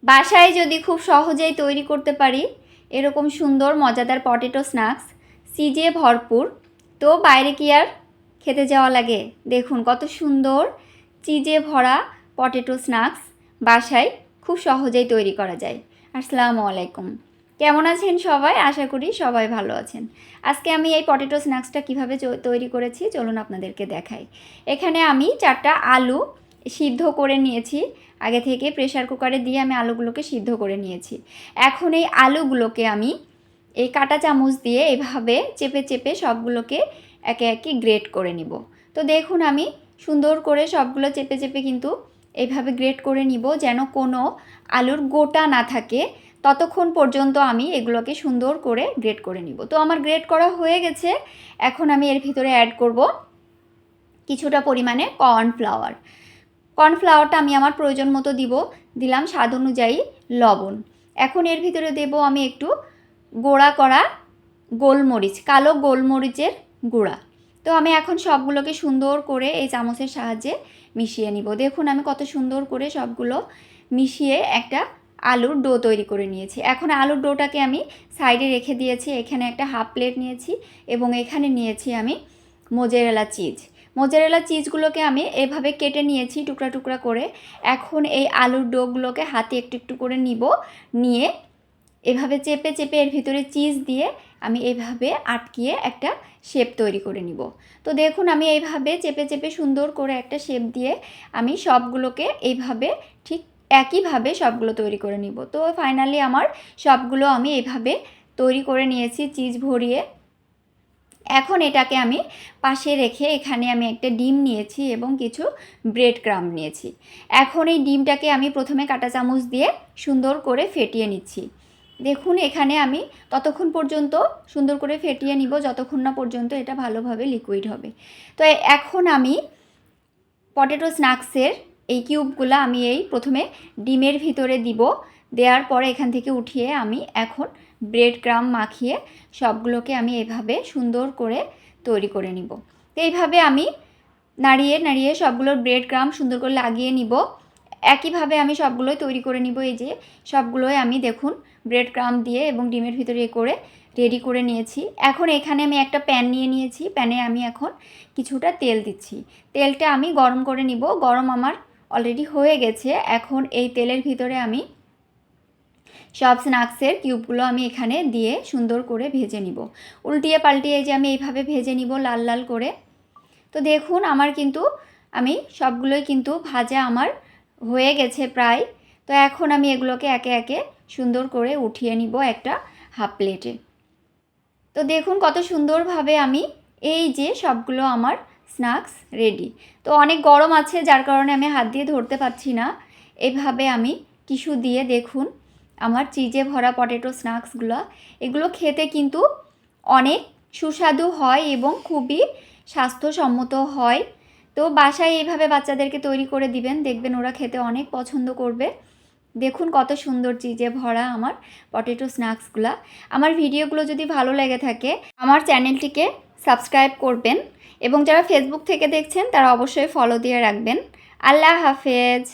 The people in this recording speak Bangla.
বাসায় যদি খুব সহজেই তৈরি করতে পারি এরকম সুন্দর মজাদার পটেটো স্ন্যাক্স, চিজে ভরপুর, তো বাইরে কি আর খেতে যাওয়া লাগে? দেখুন কত সুন্দর চিজে ভরা পটেটো স্ন্যাক্স বাসায় খুব সহজেই তৈরি করা যায়। আসসালামু আলাইকুম, কেমন আছেন সবাই? আশা করি সবাই ভালো আছেন। আজকে আমি এই পটেটো স্ন্যাক্সটা কীভাবে তৈরি করেছি চলুন আপনাদেরকে দেখাই। এখানে আমি 4টা আলু সিদ্ধ করে নিয়েছি। আগে থেকে প্রেসার কুকারে দিয়ে আমি আলুগুলোকে সিদ্ধ করে নিয়েছি। এখন এই আলুগুলোকে আমি এই কাঁটা চামচ দিয়ে এভাবে চেপে চেপে সবগুলোকে একে একে গ্রেট করে নিব। তো দেখুন আমি সুন্দর করে সবগুলো চেপে চেপে কিন্তু এইভাবে গ্রেট করে নিব, যেন কোনো আলুর গোটা না থাকে। ততক্ষণ পর্যন্ত আমি এগুলোকে সুন্দর করে গ্রেট করে নিব। তো আমার গ্রেট করা হয়ে গেছে। এখন আমি এর ভিতরে অ্যাড করব কিছুটা পরিমাণে কর্নফ্লাওয়ারটা আমি আমার প্রয়োজন মতো দিলাম স্বাদ অনুযায়ী লবণ। এখন এর ভিতরে দেব আমি একটু গুঁড়া করা গোলমরিচ, কালো গোলমরিচের গুঁড়া। তো আমি এখন সবগুলোকে সুন্দর করে এই চামচের সাহায্যে মিশিয়ে নিব। দেখুন আমি কত সুন্দর করে সবগুলো মিশিয়ে একটা আলুর ডো তৈরি করে নিয়েছি। এখন আলুর ডোটাকে আমি সাইডে রেখে দিয়েছি। এখানে একটা হাফ প্লেট নিয়েছি এবং এখানে নিয়েছি আমি মোজারেলা চিজগুলোকে আমি এভাবে কেটে নিয়েছি টুকরা টুকরা করে। এখন এই আলুর ডোগুলোকে হাতে একটু একটু করে নিয়ে এভাবে চেপে চেপে এর ভিতরে চিজ দিয়ে আমি এইভাবে আটকিয়ে একটা শেপ তৈরি করে নিব। তো দেখুন আমি এইভাবে চেপে চেপে সুন্দর করে একটা শেপ দিয়ে আমি সবগুলোকে এইভাবে ঠিক একইভাবে সবগুলো তৈরি করে নিব। তো ফাইনালি আমার সবগুলো আমি এইভাবে তৈরি করে নিয়েছি চিজ ভরিয়ে। এখন এটাকে আমি পাশে রেখে এখানে আমি একটা ডিম নিয়েছি এবং কিছু ব্রেড ক্রাম্ব নিয়েছি। এখন এই ডিমটাকে আমি প্রথমে কাঁটা চামচ দিয়ে সুন্দর করে ফেটিয়ে নিচ্ছি। দেখুন এখানে আমি ততক্ষণ পর্যন্ত সুন্দর করে ফেটিয়ে নিব যতক্ষণ না পর্যন্ত এটা ভালোভাবে লিকুইড হবে। তো এখন আমি পটেটো স্ন্যাক্সের এই কিউবগুলো আমি এই প্রথমে ডিমের ভিতরে দেওয়ার পরে এখান থেকে উঠিয়ে আমি এখন ব্রেড ক্রাম্ব মাখিয়ে সবগুলোকে আমি এভাবে সুন্দর করে তৈরি করে নিব। তো এইভাবে আমি নাড়িয়ে নাড়িয়ে সবগুলোর ব্রেড ক্রাম্ব সুন্দর করে লাগিয়ে নিব। একইভাবে আমি সবগুলোই তৈরি করে নিব। এই যে সবগুলোই আমি দেখুন ব্রেড ক্রাম্ব দিয়ে এবং ডিমের ভিতরে করে রেডি করে নিয়েছি। এখন এখানে আমি একটা প্যান নিয়ে নিয়েছি। প্যানে আমি এখন কিছুটা তেল দিচ্ছি। তেলটা আমি গরম করে নিব। গরম আমার অলরেডি হয়ে গেছে। এখন এই তেলের ভিতরে আমি সব স্ন্যাক্সের কিউবগুলো আমি এখানে দিয়ে সুন্দর করে ভেজে নিব। উল্টিয়ে পাল্টিয়ে যে আমি এইভাবে ভেজে নিব লাল লাল করে। তো দেখুন আমার কিন্তু আমি সবগুলোই কিন্তু ভাজা আমার হয়ে গেছে প্রায়। তো এখন আমি এগুলোকে একে একে সুন্দর করে উঠিয়ে নিব একটা হাফ প্লেটে। তো দেখুন কত সুন্দরভাবে আমি এই যে সবগুলো আমার স্ন্যাক্স রেডি। তো অনেক গরম আছে যার কারণে আমি হাত দিয়ে ধরতে পারছি না। এভাবে আমি টিস্যু দিয়ে দেখুন আমার চিজে ভরা পটেটো স্ন্যাক্সগুলো, এগুলো খেতে কিন্তু অনেক সুস্বাদু হয় এবং খুবই স্বাস্থ্যসম্মত হয়। তো বাসায় এইভাবে বাচ্চাদেরকে তৈরি করে দিবেন, দেখবেন ওরা খেতে অনেক পছন্দ করবে। দেখুন কত সুন্দর চিজে ভরা আমার পটেটো স্ন্যাক্সগুলো। আমার ভিডিওগুলো যদি ভালো লেগে থাকে আমার চ্যানেলটিকে সাবস্ক্রাইব করবেন এবং যারা ফেসবুক থেকে দেখছেন তারা অবশ্যই ফলো দিয়ে রাখবেন। আল্লাহ হাফেজ।